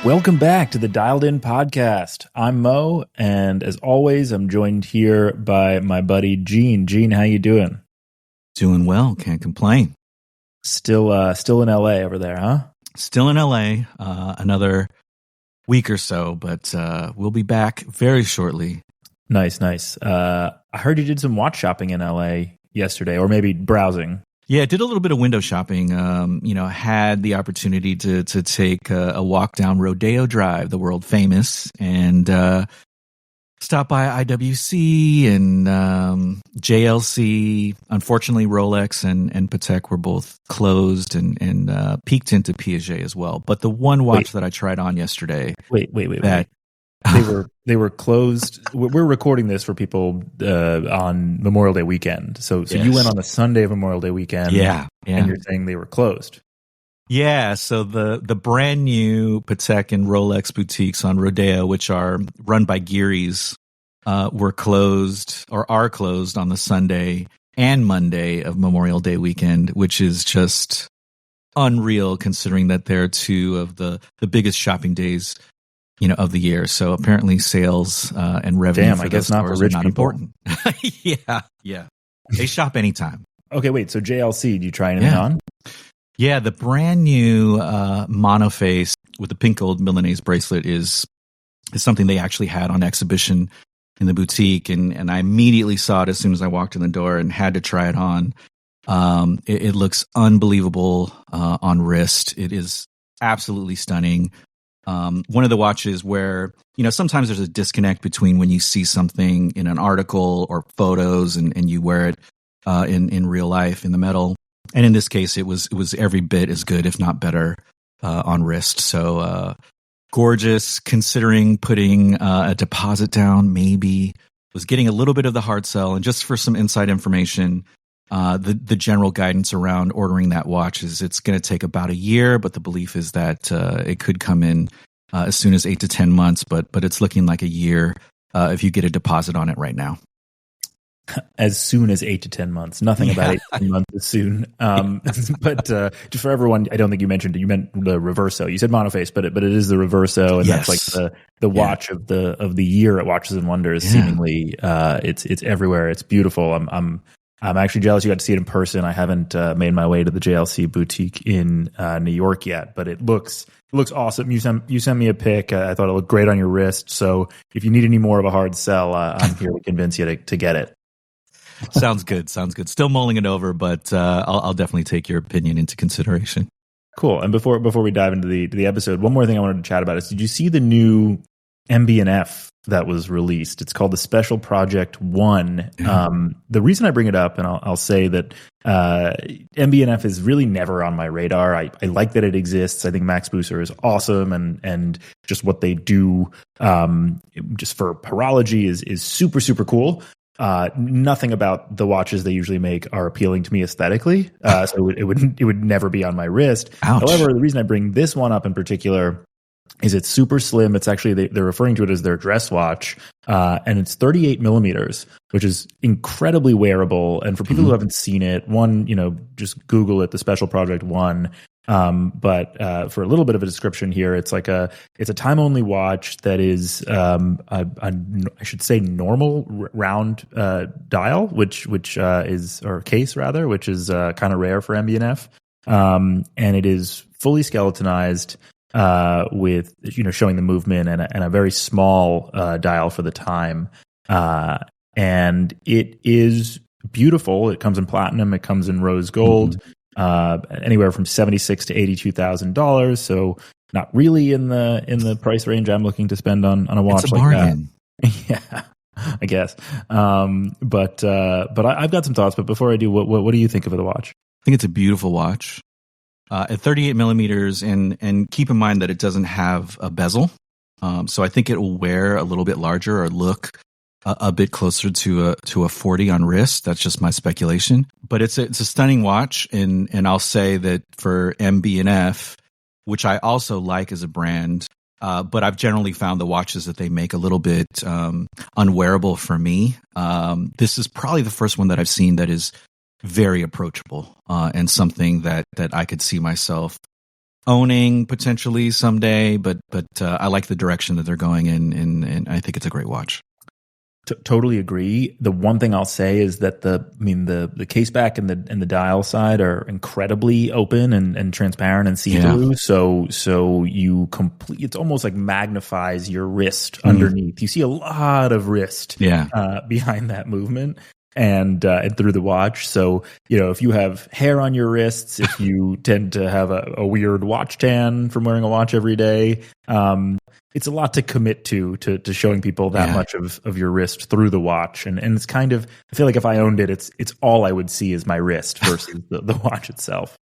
Welcome back to the Dialed In Podcast. I'm Mo, and as always, I'm joined here by my buddy Gene. Gene, how you doing? Doing well, can't complain. Still in LA over there, huh? Still in LA, another week or so, but we'll be back very shortly. Nice. I heard you did some watch shopping in LA yesterday, or maybe browsing. Yeah, I did a little bit of window shopping. Had the opportunity to take a walk down Rodeo Drive, the world famous, and stop by IWC and JLC. Unfortunately, Rolex and Patek were both closed, and peeked into Piaget as well. But the one watch that I tried on yesterday, wait. They were closed. We're recording this for people on Memorial Day weekend. So yes. You went on a Sunday of Memorial Day weekend. Yeah. And you're saying they were closed. Yeah. So the brand new Patek and Rolex boutiques on Rodeo, which are run by Gearys, were closed or are closed on the Sunday and Monday of Memorial Day weekend, which is just unreal considering that they're two of the biggest shopping days of the year. So apparently sales and revenue for those stores are not important. Yeah. They shop anytime. Okay, wait. So JLC, did you try anything on? Yeah, the brand new monoface with the pink gold Milanese bracelet is something they actually had on exhibition in the boutique, and I immediately saw it as soon as I walked in the door and had to try it on. It looks unbelievable on wrist. It is absolutely stunning. One of the watches where, sometimes there's a disconnect between when you see something in an article or photos and you wear it in real life in the metal. And in this case, it was every bit as good, if not better, on wrist. So gorgeous, considering putting a deposit down, maybe. Was getting a little bit of the hard sell. And just for some inside information, the general guidance around ordering that watch is it's going to take about a year, but the belief is that it could come in as soon as 8 to 10 months, but it's looking like a year if you get a deposit on it right now. As soon as 8 to 10 months. Nothing about 8 to 10 months is soon. But just for everyone, I don't think you mentioned it. You meant the Reverso. You said monoface, but it is the Reverso, and yes. That's like the watch of the year at Watches and Wonders. Yeah. Seemingly, it's everywhere. It's beautiful. I'm actually jealous you got to see it in person. I haven't made my way to the JLC boutique in New York yet, but it looks awesome. You sent me a pic. I thought it looked great on your wrist. So if you need any more of a hard sell, I'm here to convince you to get it. Sounds good. Still mulling it over, but I'll definitely take your opinion into consideration. Cool. And before we dive into the episode, one more thing I wanted to chat about is, did you see the new MB&F that was released? It's called the Special Project 1. The reason I bring it up, and I'll say that MB&F is really never on my radar. I like that it exists. I think Max Busser is awesome, and just what they do just for horology is super, super cool. Nothing about the watches they usually make are appealing to me aesthetically, so it would never be on my wrist. Ouch. However, the reason I bring this one up in particular is it's super slim. It's actually, they're referring to it as their dress watch, and it's 38 millimeters, which is incredibly wearable. And for people who haven't seen it, just Google it, the Special Project 1. But for a little bit of a description here, it's a time only watch that is I should say normal round dial, which is, or case rather, which is kind of rare for MB&F, and it is fully skeletonized, with showing the movement and a very small dial for the time, and it is beautiful. It comes in platinum. It comes in rose gold. Anywhere from $76,000 to $82,000. So not really in the price range I'm looking to spend on a watch like that. Yeah, I guess. But I've got some thoughts. But before I do, what do you think of the watch? I think it's a beautiful watch. At 38 millimeters, and keep in mind that it doesn't have a bezel. So I think it will wear a little bit larger or look a bit closer to a 40 on wrist. That's just my speculation. But it's a stunning watch, and I'll say that for MB&F, which I also like as a brand, but I've generally found the watches that they make a little bit unwearable for me. This is probably the first one that I've seen that is very approachable, and something that I could see myself owning potentially someday, but I like the direction that they're going in, and I think it's a great watch. Totally agree. The one thing I'll say is that the case back and the dial side are incredibly open and transparent and see through. Yeah. So you it's almost like magnifies your wrist underneath. You see a lot of wrist behind that movement and through the watch. So, if you have hair on your wrists, if you tend to have a weird watch tan from wearing a watch every day, it's a lot to commit to showing people that much of your wrist through the watch. And it's kind of, I feel like if I owned it, it's all I would see is my wrist versus the watch itself.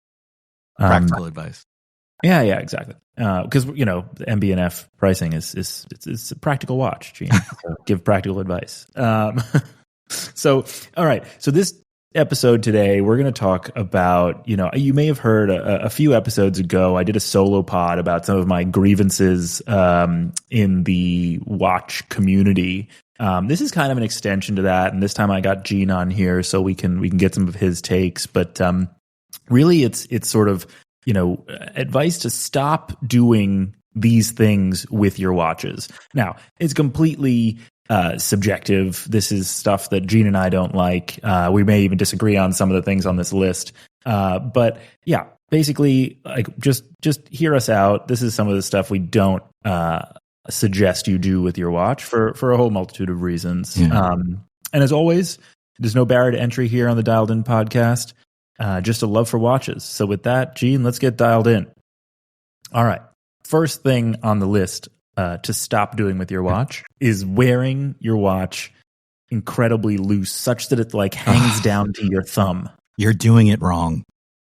Practical advice. Yeah, exactly. Because, the MB&F pricing it's a practical watch, Gene. So give practical advice. So, all right. So this episode today, we're going to talk about, you may have heard a few episodes ago, I did a solo pod about some of my grievances in the watch community. This is kind of an extension to that, and this time I got Gene on here so we can get some of his takes. But really, it's sort of advice to stop doing these things with your watches. Now, it's completely subjective. This is stuff that Gene and I don't like. We may even disagree on some of the things on this list. But yeah, basically, like just hear us out. This is some of the stuff we don't suggest you do with your watch for a whole multitude of reasons. Yeah. And as always, there's no barrier to entry here on the Dialed In podcast. Just a love for watches. So with that, Gene, let's get dialed in. All right. First thing on the list to stop doing with your watch is wearing your watch incredibly loose, such that it like hangs down to your thumb. You're doing it wrong.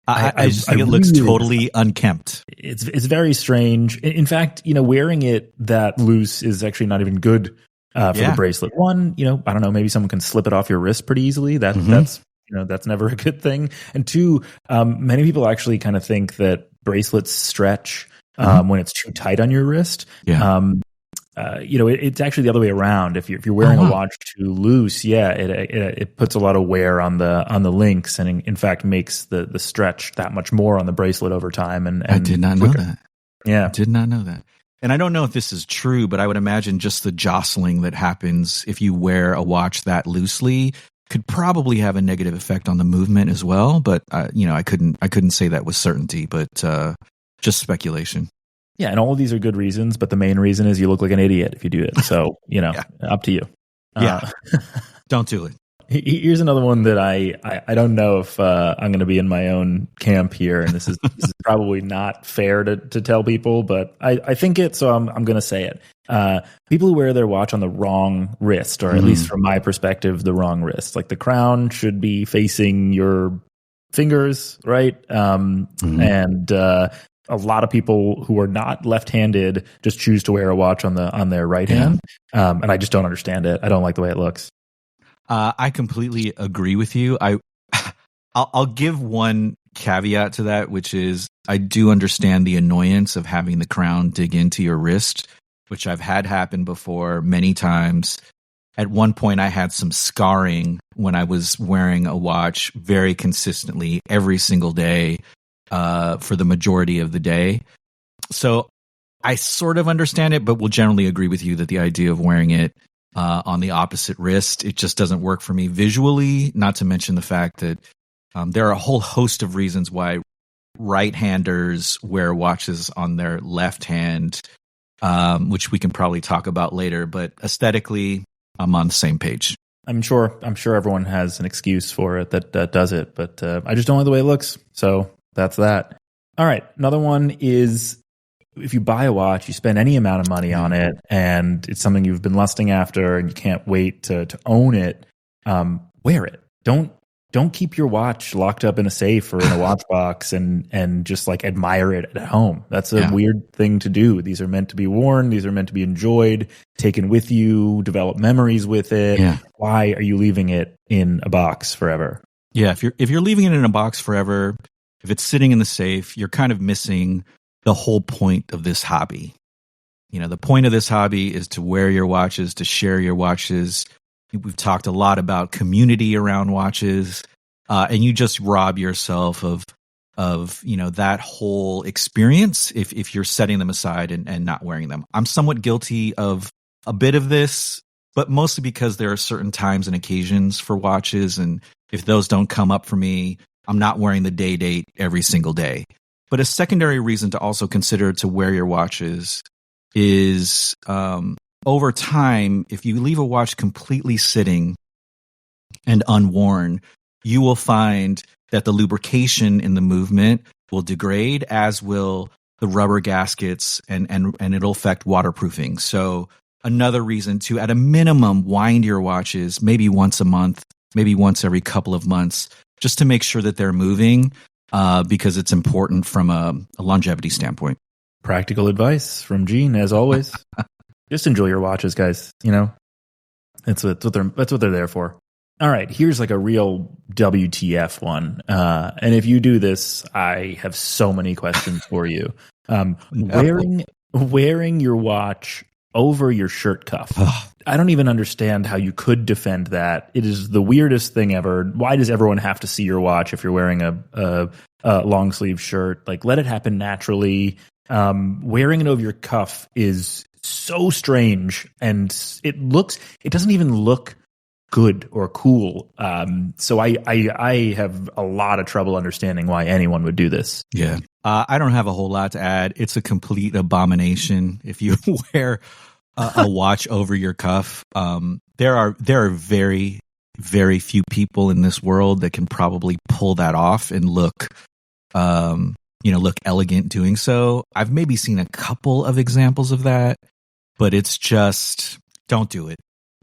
I just think it looks totally unkempt. It's very strange. In fact, wearing it that loose is actually not even good for the bracelet. One, I don't know, maybe someone can slip it off your wrist pretty easily. That's never a good thing. And two, many people actually kind of think that bracelets stretch when it's too tight on your wrist. Yeah. It's actually the other way around. If you're wearing a watch too loose, it puts a lot of wear on the links, and in fact makes the stretch that much more on the bracelet over time. And I did not know that. Yeah, I did not know that. And I don't know if this is true, but I would imagine just the jostling that happens if you wear a watch that loosely could probably have a negative effect on the movement as well. But I couldn't say that with certainty, but just speculation. Yeah, and all of these are good reasons, but the main reason is you look like an idiot if you do it. So, up to you. Yeah, don't do it. Here's another one that I don't know if I'm going to be in my own camp here, and this is probably not fair to tell people, but I think it, so I'm going to say it. People who wear their watch on the wrong wrist, or at least from my perspective, the wrong wrist. Like the crown should be facing your fingers, right? And a lot of people who are not left-handed just choose to wear a watch on their right hand, and I just don't understand it. I don't like the way it looks. I completely agree with you. I'll give one caveat to that, which is I do understand the annoyance of having the crown dig into your wrist, which I've had happen before many times. At one point, I had some scarring when I was wearing a watch very consistently every single day for the majority of the day. So I sort of understand it, but will generally agree with you that the idea of wearing it on the opposite wrist, it just doesn't work for me visually, not to mention the fact that there are a whole host of reasons why right-handers wear watches on their left hand, which we can probably talk about later, but aesthetically, I'm on the same page. I'm sure everyone has an excuse for it that does it, but I just don't like the way it looks, so that's that. All right, another one is if you buy a watch, you spend any amount of money on it, and it's something you've been lusting after, and you can't wait to own it. Wear it. Don't keep your watch locked up in a safe or in a watch box and just like admire it at home. That's a weird thing to do. These are meant to be worn. These are meant to be enjoyed, taken with you, develop memories with it. Yeah. Why are you leaving it in a box forever? Yeah, if you're leaving it in a box forever, if it's sitting in the safe, you're kind of missing the whole point of this hobby. The point of this hobby is to wear your watches, to share your watches. We've talked a lot about community around watches, and you just rob yourself of that whole experience if you're setting them aside and not wearing them. I'm somewhat guilty of a bit of this, but mostly because there are certain times and occasions for watches, and if those don't come up for me, I'm not wearing the day date every single day. But a secondary reason to also consider to wear your watches is over time, if you leave a watch completely sitting and unworn, you will find that the lubrication in the movement will degrade, as will the rubber gaskets, and it'll affect waterproofing. So another reason to, at a minimum, wind your watches maybe once a month, maybe once every couple of months, just to make sure that they're moving, because it's important from a longevity standpoint. Practical advice from Gene, as always. Just enjoy your watches, guys. That's what they're there for. All right, here's like a real WTF one. And if you do this, I have so many questions for you. Wearing your watch over your shirt cuff. I don't even understand how you could defend that. It is the weirdest thing ever. Why does everyone have to see your watch if you're wearing a long sleeve shirt? Like, let it happen naturally. Wearing it over your cuff is so strange, and it doesn't even look good or cool. So I have a lot of trouble understanding why anyone would do this. Yeah. I don't have a whole lot to add. It's a complete abomination if you wear a watch over your cuff. There are very, very few people in this world that can probably pull that off and look elegant doing so. I've maybe seen a couple of examples of that, but it's just, don't do it.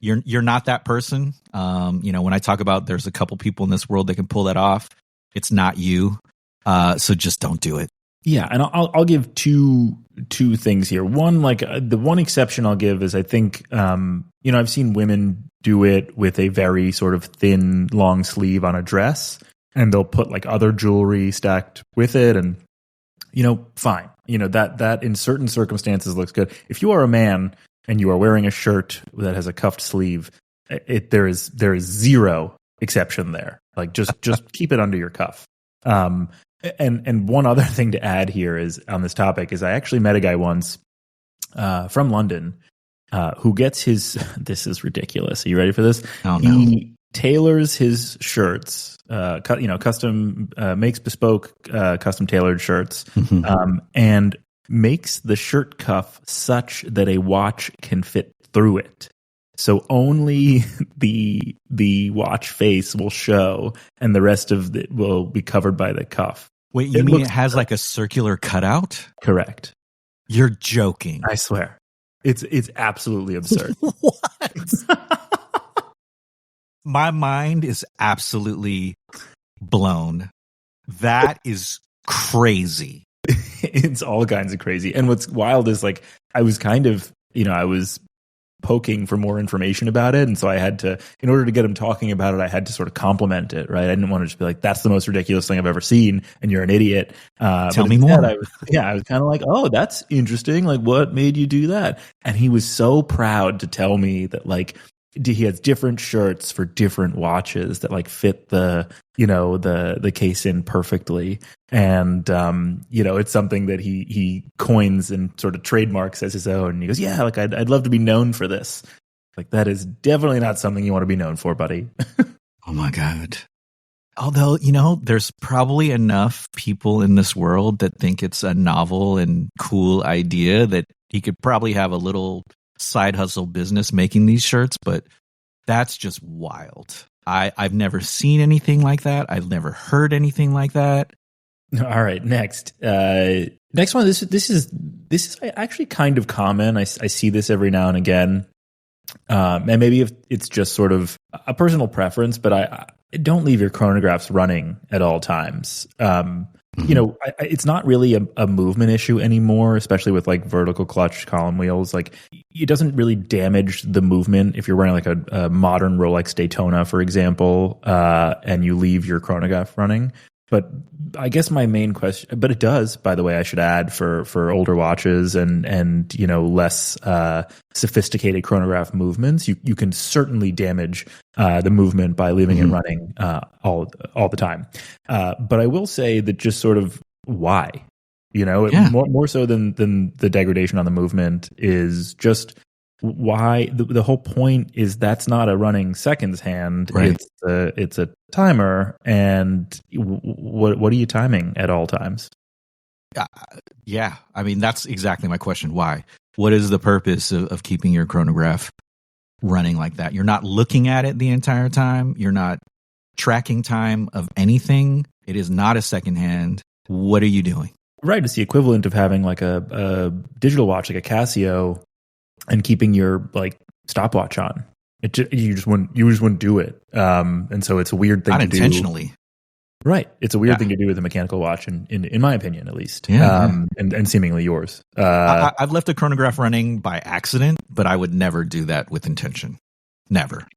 You're not that person. When I talk about there's a couple people in this world that can pull that off, it's not you. So just don't do it. Yeah, and I'll give two things here. One, like the one exception I'll give is I think I've seen women do it with a very sort of thin long sleeve on a dress, and they'll put like other jewelry stacked with it, and fine. That in certain circumstances looks good. If you are a man and you are wearing a shirt that has a cuffed sleeve, there is zero exception there. Like just keep it under your cuff. And one other thing to add here is on this topic is I actually met a guy once from London who gets his. This is ridiculous. Are you ready for this? Oh, no. He tailors his shirts, custom makes bespoke, custom tailored shirts, and makes the shirt cuff such that a watch can fit through it. So only the watch face will show, and the rest of it will be covered by the cuff. Wait, you mean it has like a circular cutout? Correct. You're joking. I swear. It's absolutely absurd. What? My mind is absolutely blown. That is crazy. It's all kinds of crazy. And what's wild is like I was kind of, I was poking for more information about it, and so I had to, in order to get him talking about it, I had to sort of compliment it, right? I didn't want to just be like, that's the most ridiculous thing I've ever seen and you're an idiot. Tell me more. I was kind of like, oh, that's interesting, like what made you do that? And he was so proud to tell me that like he has different shirts for different watches that like fit the the case in perfectly, and it's something that he coins and sort of trademarks as his own. And he goes, yeah, like I'd love to be known for this. Like that is definitely not something you want to be known for, buddy. Oh my God. Although, there's probably enough people in this world that think it's a novel and cool idea that he could probably have a little side hustle business making these shirts, but that's just wild. I've never seen anything like that. I've never heard anything like that. All right, next one. This is actually kind of common. I see this every now and again, and maybe if it's just sort of a personal preference, but I don't leave your chronographs running at all times. It's not really a movement issue anymore, especially with like vertical clutch column wheels. Like it doesn't really damage the movement if you're wearing like a modern Rolex Daytona, for example, and you leave your chronograph running. But I guess my main question, but it does, by the way, I should add for older watches and less sophisticated chronograph movements, you can certainly damage the movement by leaving it running all the time. But I will say that just sort of why, more so than the degradation on the movement is just why the whole point is that's not a running seconds hand. Right. It's a timer, and what are you timing at all times? Yeah, I mean that's exactly my question. Why? What is the purpose of keeping your chronograph running like that? You're not looking at it the entire time. You're not tracking time of anything. It is not a second hand. What are you doing? Right. It's the equivalent of having like a digital watch, like a Casio, and keeping your like stopwatch on. You just wouldn't do it. And so it's a weird thing not to do. Not intentionally. Right. It's a weird thing to do with a mechanical watch, in my opinion, at least. Yeah. And seemingly yours. I've left a chronograph running by accident, but I would never do that with intention. Never.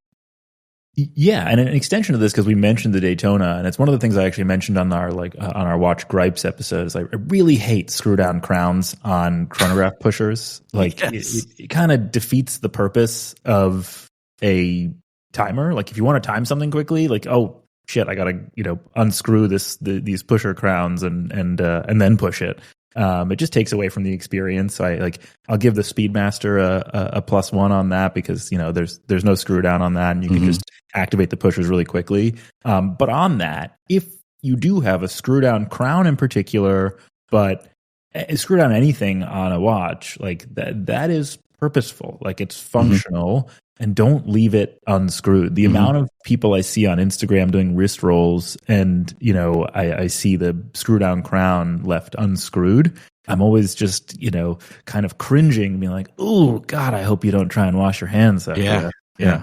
Yeah, and an extension of this, because we mentioned the Daytona, and it's one of the things I actually mentioned on our Watch Gripes episodes. I really hate screw down crowns on chronograph pushers. Like it kind of defeats the purpose of a timer. Like if you want to time something quickly, like oh shit, I gotta unscrew these pusher crowns and then push it. It just takes away from the experience. I'll give the Speedmaster a +1 on that because there's no screw down on that, and you can just activate the pushers really quickly. But on that, if you do have a screw down crown in particular, but screw down anything on a watch, like that is purposeful, like it's functional. And don't leave it unscrewed. The amount of people I see on Instagram doing wrist rolls and, I see the screw down crown left unscrewed. I'm always just, kind of cringing, being like, oh, God, I hope you don't try and wash your hands after that. Yeah.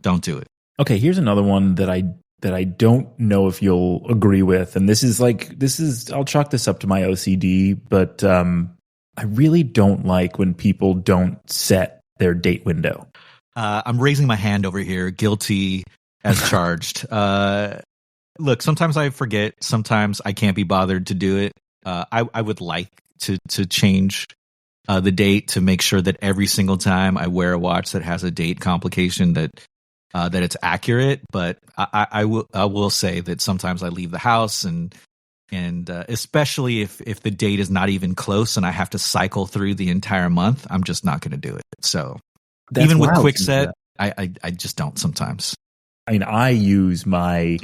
Don't do it. Okay, here's another one that I don't know if you'll agree with. And this is I'll chalk this up to my OCD, but I really don't like when people don't set their date window. I'm raising my hand over here, guilty as charged. Look, sometimes I forget. Sometimes I can't be bothered to do it. I would like to change the date to make sure that every single time I wear a watch that has a date complication that it's accurate. But I will say that sometimes I leave the house and especially if the date is not even close and I have to cycle through the entire month, I'm just not going to do it. So. That's even with QuickSet, I just don't sometimes. I mean, I use my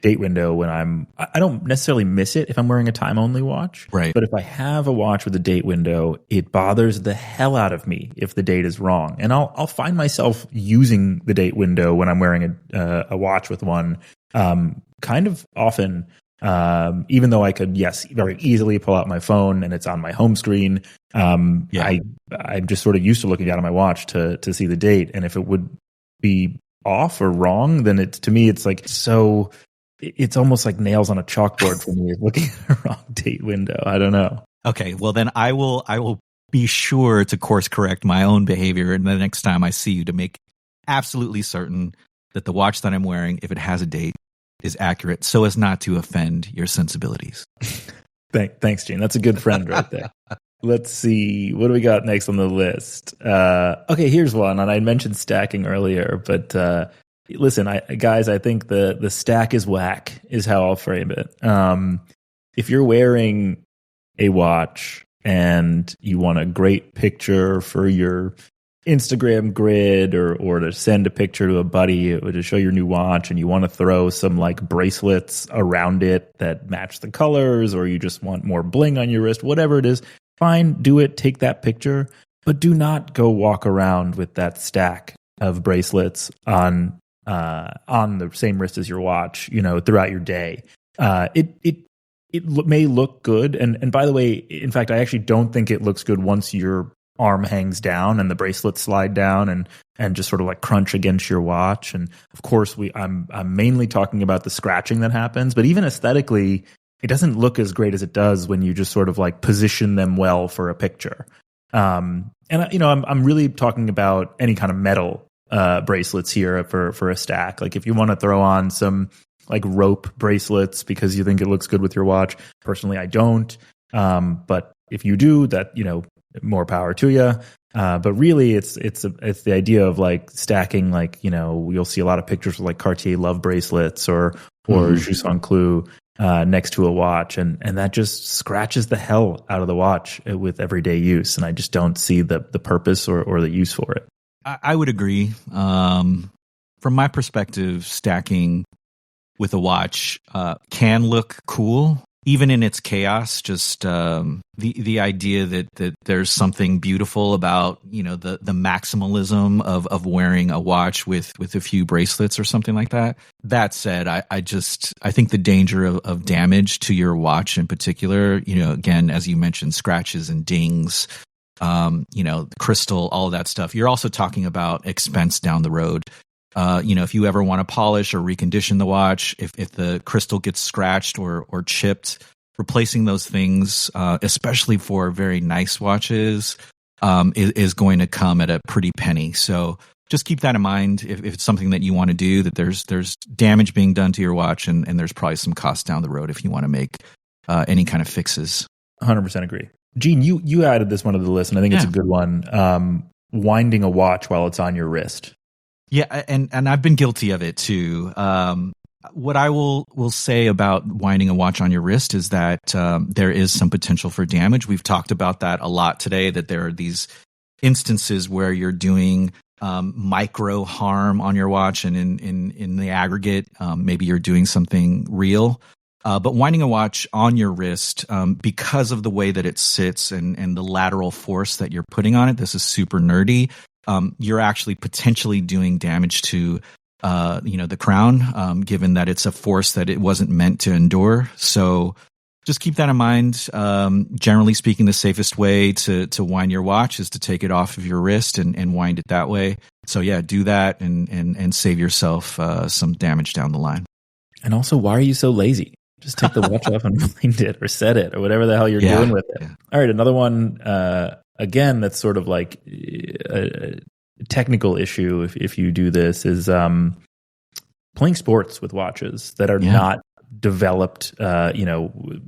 date window when I don't necessarily miss it if I'm wearing a time only watch. Right. But if I have a watch with a date window, it bothers the hell out of me if the date is wrong. And I'll find myself using the date window when I'm wearing a watch with one kind of often. Even though I could, very easily pull out my phone and it's on my home screen. I'm just sort of used to looking down at my watch to see the date. And if it would be off or wrong, then to me, it's like, so it's almost like nails on a chalkboard for me looking at a wrong date window. I don't know. Okay. Well, then I will be sure to course correct my own behavior. And the next time I see you to make absolutely certain that the watch that I'm wearing, if it has a date, is accurate so as not to offend your sensibilities. Thanks, Gene. That's a good friend right there. Let's see. What do we got next on the list? Okay, here's one. And I mentioned stacking earlier, but listen, guys, I think the stack is whack is how I'll frame it. If you're wearing a watch and you want a great picture for your Instagram grid or to send a picture to a buddy or to show your new watch, and you want to throw some like bracelets around it that match the colors, or you just want more bling on your wrist, whatever it is, fine, do it, take that picture, but do not go walk around with that stack of bracelets on the same wrist as your watch, throughout your day. It may look good, and by the way, in fact, I actually don't think it looks good once your arm hangs down and the bracelets slide down and just sort of like crunch against your watch. And of course, I'm mainly talking about the scratching that happens, but even aesthetically, it doesn't look as great as it does when you just sort of like position them well for a picture. And I'm really talking about any kind of metal bracelets here for a stack. Like if you want to throw on some like rope bracelets because you think it looks good with your watch. Personally, I don't. But if you do, that, more power to you. But really, it's the idea of like stacking, like, you'll see a lot of pictures of like Cartier love bracelets or Jus Saint Cloud next to a watch, and that just scratches the hell out of the watch with everyday use, and I just don't see the purpose or the use for it. I would agree. From my perspective, stacking with a watch can look cool, even in its chaos. Just the idea that there's something beautiful about the maximalism of wearing a watch with a few bracelets or something like that. That said, I think the danger of damage to your watch in particular, again, as you mentioned, scratches and dings, crystal, all of that stuff. You're also talking about expense down the road. If you ever want to polish or recondition the watch, if the crystal gets scratched or chipped, replacing those things, especially for very nice watches, is going to come at a pretty penny. So just keep that in mind if it's something that you want to do, that there's damage being done to your watch, and there's probably some cost down the road if you want to make any kind of fixes. 100% agree. Gene, you added this one to the list, and I think it's a good one. Winding a watch while it's on your wrist. Yeah, and I've been guilty of it too. What I will say about winding a watch on your wrist is that there is some potential for damage. We've talked about that a lot today, that there are these instances where you're doing micro harm on your watch, and in the aggregate, maybe you're doing something real. But winding a watch on your wrist, because of the way that it sits and the lateral force that you're putting on it, this is super nerdy. You're actually potentially doing damage to, the crown, given that it's a force that it wasn't meant to endure. So just keep that in mind. Generally speaking, the safest way to wind your watch is to take it off of your wrist and wind it that way. So yeah, do that and save yourself some damage down the line. And also, why are you so lazy? Just take the watch off and wind it or set it or whatever the hell you're doing with it. Yeah. All right, another one. Again, that's sort of like a technical issue if you do this is playing sports with watches that are not developed,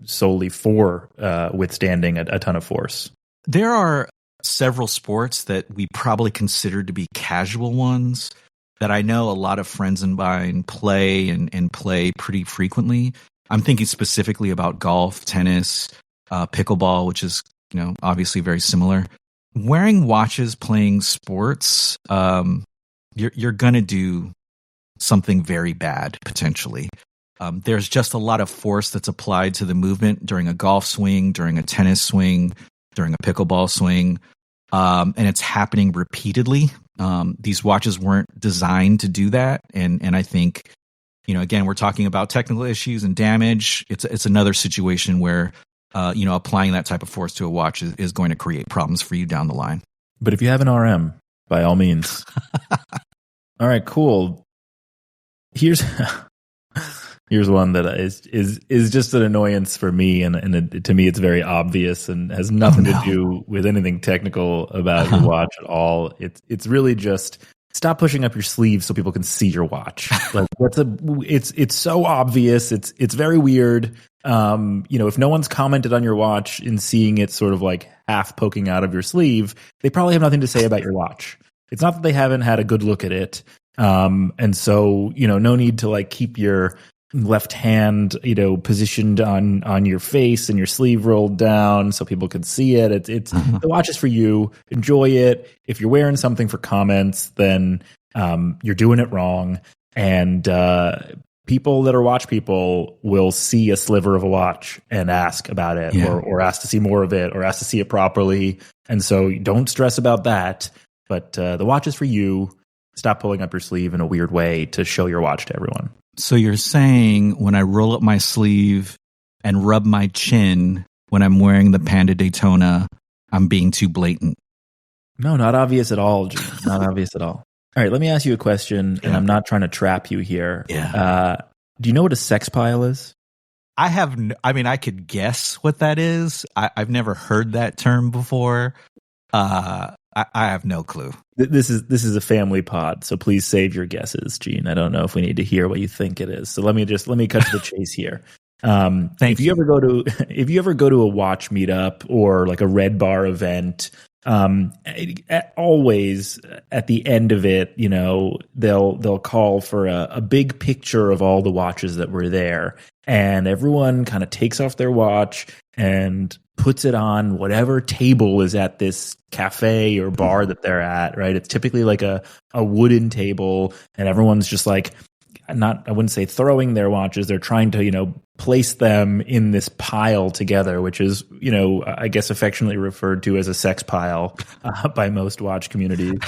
solely for withstanding a ton of force. There are several sports that we probably consider to be casual ones that I know a lot of friends of mine play and play pretty frequently. I'm thinking specifically about golf, tennis, pickleball, which is obviously very similar. Wearing watches playing sports, you're going to do something very bad, potentially. There's just a lot of force that's applied to the movement during a golf swing, during a tennis swing, during a pickleball swing, and it's happening repeatedly. These watches weren't designed to do that, and I think, again, we're talking about technical issues and damage. It's another situation where applying that type of force to a watch is going to create problems for you down the line. But if you have an RM, by all means. All right, cool. Here's one that is just an annoyance for me, and to me it's very obvious and has nothing to do with anything technical about your watch at all. It's really just stop pushing up your sleeve so people can see your watch. Like it's so obvious. It's very weird. If no one's commented on your watch in seeing it sort of like half poking out of your sleeve, they probably have nothing to say about your watch. It's not that they haven't had a good look at it. And so, no need to like keep your left hand, positioned on your face and your sleeve rolled down so people can see it. It's the watch is for you. Enjoy it. If you're wearing something for comments, then you're doing it wrong. And people that are watch people will see a sliver of a watch and ask about it, or ask to see more of it, or ask to see it properly. And so don't stress about that. But the watch is for you. Stop pulling up your sleeve in a weird way to show your watch to everyone. So you're saying when I roll up my sleeve and rub my chin when I'm wearing the Panda Daytona, I'm being too blatant? No, not obvious at all, Gene. Not obvious at all. All right, let me ask you a question, and I'm not trying to trap you here. Yeah. Do you know what a sex pile is? I could guess what that is. I've never heard that term before. I have no clue. This is a family pod, so please save your guesses, Gene. I don't know if we need to hear what you think it is. So let me cut to the chase here. If you ever go to a watch meetup or like a Red Bar event, always at the end of it, they'll call for a big picture of all the watches that were there, and everyone kind of takes off their watch and puts it on whatever table is at this cafe or bar that they're at, right? It's typically like a wooden table, and everyone's just like, I wouldn't say throwing their watches. They're trying to, place them in this pile together, which is, I guess affectionately referred to as a sex pile by most watch communities.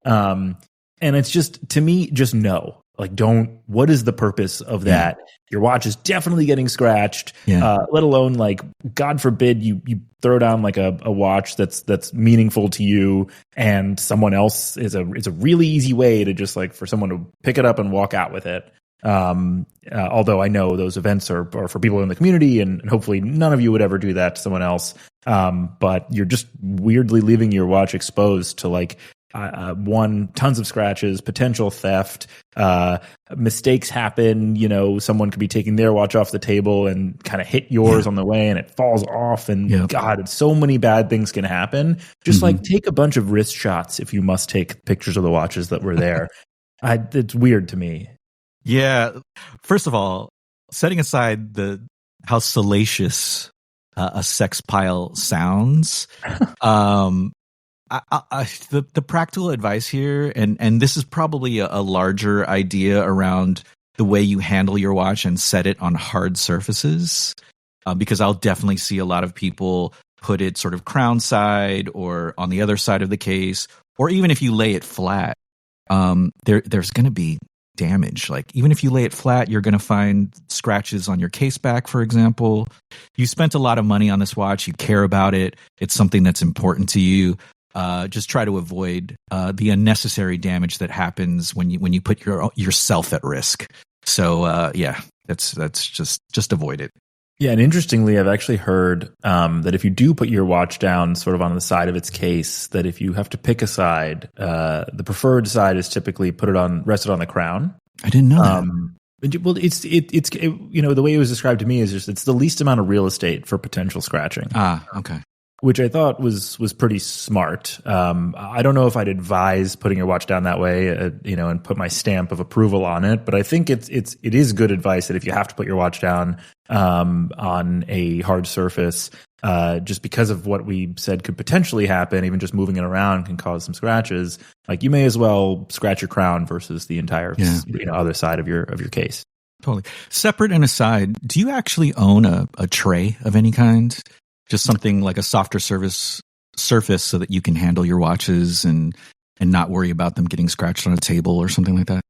And it's just, to me, just no. Like, what is the purpose of that? Your watch is definitely getting scratched, let alone, like, God forbid you throw down like a watch that's meaningful to you, and someone else it's a really easy way to just like for someone to pick it up and walk out with it. Although I know those events are for people in the community, and hopefully none of you would ever do that to someone else. But you're just weirdly leaving your watch exposed to like, tons of scratches, potential theft, mistakes happen. Someone could be taking their watch off the table and kind of hit yours on the way, and it falls off. And God, so many bad things can happen. Just like take a bunch of wrist shots if you must take pictures of the watches that were there. It's weird to me. Yeah. First of all, setting aside how salacious a sex pile sounds, the practical advice here, and this is probably a larger idea around the way you handle your watch and set it on hard surfaces, because I'll definitely see a lot of people put it sort of crown side or on the other side of the case, or even if you lay it flat, there's going to be damage. Like, even if you lay it flat, you're going to find scratches on your case back, for example. You spent a lot of money on this watch. You care about it. It's something that's important to you. Just try to avoid the unnecessary damage that happens when you put yourself at risk. So that's just avoid it. Yeah, and interestingly, I've actually heard that if you do put your watch down sort of on the side of its case, that if you have to pick a side, the preferred side is typically rested on the crown. I didn't know that. Well, it's the way it was described to me is just it's the least amount of real estate for potential scratching. Okay. Which I thought was pretty smart. I don't know if I'd advise putting your watch down that way, and put my stamp of approval on it. But I think it is good advice that if you have to put your watch down on a hard surface, just because of what we said could potentially happen, even just moving it around can cause some scratches. Like, you may as well scratch your crown versus the entire other side of your case. Totally. Separate and aside, do you actually own a tray of any kind? Just something like a softer surface so that you can handle your watches and not worry about them getting scratched on a table or something like that?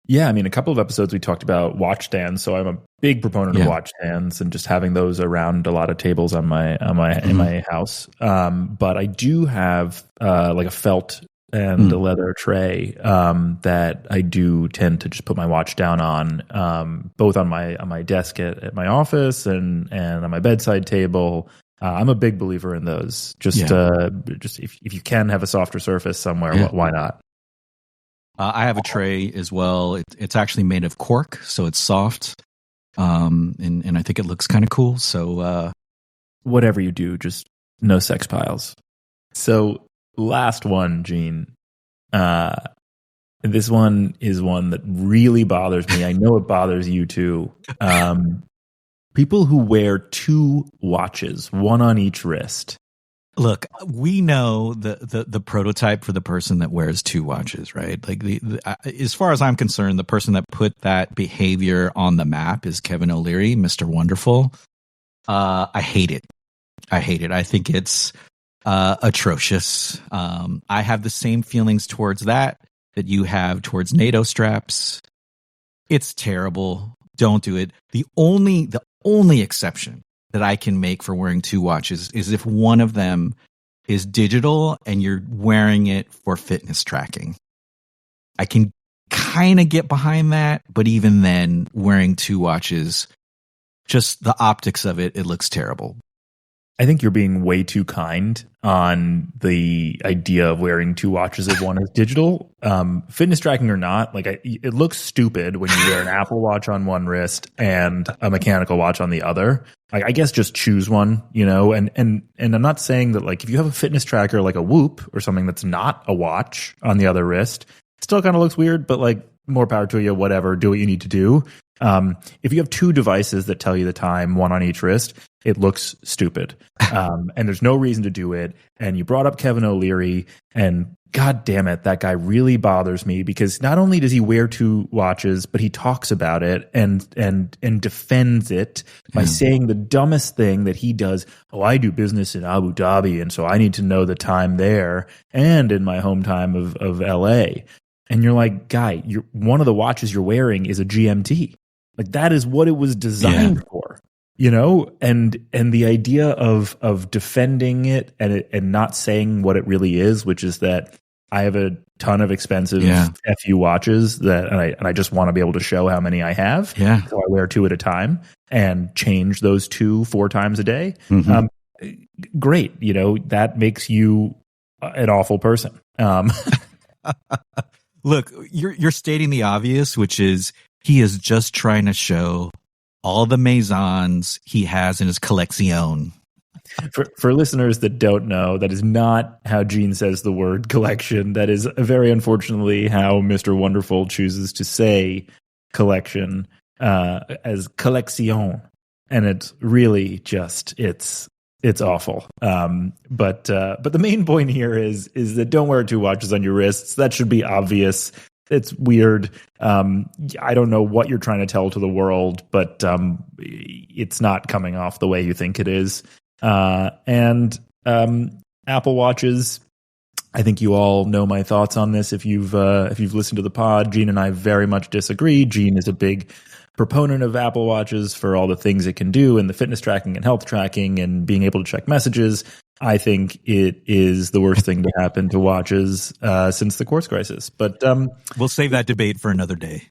Yeah, I mean, a couple of episodes we talked about watch stands, so I'm a big proponent of watch stands and just having those around a lot of tables in my house. But I do have like a felt and a leather tray that I do tend to just put my watch down on, both on my desk at my office and on my bedside table. I'm a big believer in those. Just if you can have a softer surface somewhere, why not? I have a tray as well. It's actually made of cork, so it's soft, and I think it looks kind of cool. So whatever you do, just no sex piles. So last one, Gene. This one is one that really bothers me. I know it bothers you too. People who wear two watches, one on each wrist. Look, we know the prototype for the person that wears two watches, right? Like as far as I'm concerned, the person that put that behavior on the map is Kevin O'Leary, Mr. Wonderful. I hate it. I think it's atrocious. I have the same feelings towards that you have towards NATO straps. It's terrible. Don't do it. The only exception that I can make for wearing two watches is if one of them is digital and you're wearing it for fitness tracking. I can kind of get behind that, but even then, wearing two watches, just the optics of it looks terrible. I think you're being way too kind on the idea of wearing two watches if one is digital. Fitness tracking or not, like it looks stupid when you wear an Apple Watch on one wrist and a mechanical watch on the other. Like, I guess just choose one, you know. And I'm not saying that, like, if you have a fitness tracker like a Whoop or something that's not a watch on the other wrist, it still kind of looks weird. But like, more power to you. Whatever, do what you need to do. If you have two devices that tell you the time, one on each wrist, it looks stupid. And there's no reason to do it. And you brought up Kevin O'Leary, and God damn it, that guy really bothers me, because not only does he wear two watches, but he talks about it and defends it by saying the dumbest thing that he does. Oh, I do business in Abu Dhabi, and so I need to know the time there and in my home time of LA. And you're like, guy, one of the watches you're wearing is a GMT. Like, that is what it was designed for, you know? And the idea of defending it and not saying what it really is, which is that I have a ton of expensive FU watches and I just want to be able to show how many I have. Yeah. So I wear two at a time and change those 4 times a day. Mm-hmm. Great. You know, that makes you an awful person. Look, you're stating the obvious, which is he is just trying to show all the maisons he has in his collection. For listeners that don't know, that is not how Gene says the word collection. That is very unfortunately how Mr. Wonderful chooses to say collection, as collection. And it's really just, it's awful. But the main point here is that don't wear two watches on your wrists. That should be obvious. It's weird. I don't know what you're trying to tell to the world, but it's not coming off the way you think it is. And Apple Watches, I think you all know my thoughts on this. If you've listened to the pod, Gene and I very much disagree. Gene is a big proponent of Apple Watches for all the things it can do, and the fitness tracking and health tracking and being able to check messages. I think it is the worst thing to happen to watches since the quartz crisis. But we'll save that debate for another day.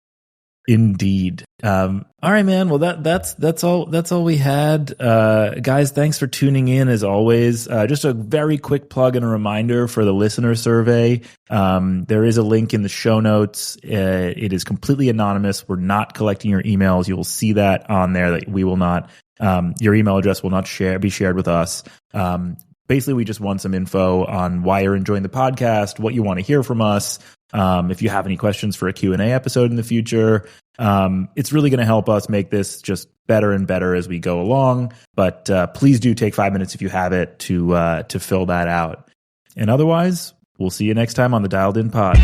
Indeed. All right, man. Well, that's all we had. Guys, thanks for tuning in as always. Just a very quick plug and a reminder for the listener survey. There is a link in the show notes. It is completely anonymous. We're not collecting your emails. You will see that on there, that we will not, your email address will not be shared with us. Basically, we just want some info on why you're enjoying the podcast, what you want to hear from us. If you have any questions for a Q&A episode in the future, it's really going to help us make this just better and better as we go along. But please do take 5 minutes if you have it to fill that out. And otherwise, we'll see you next time on the Dialed In Pod.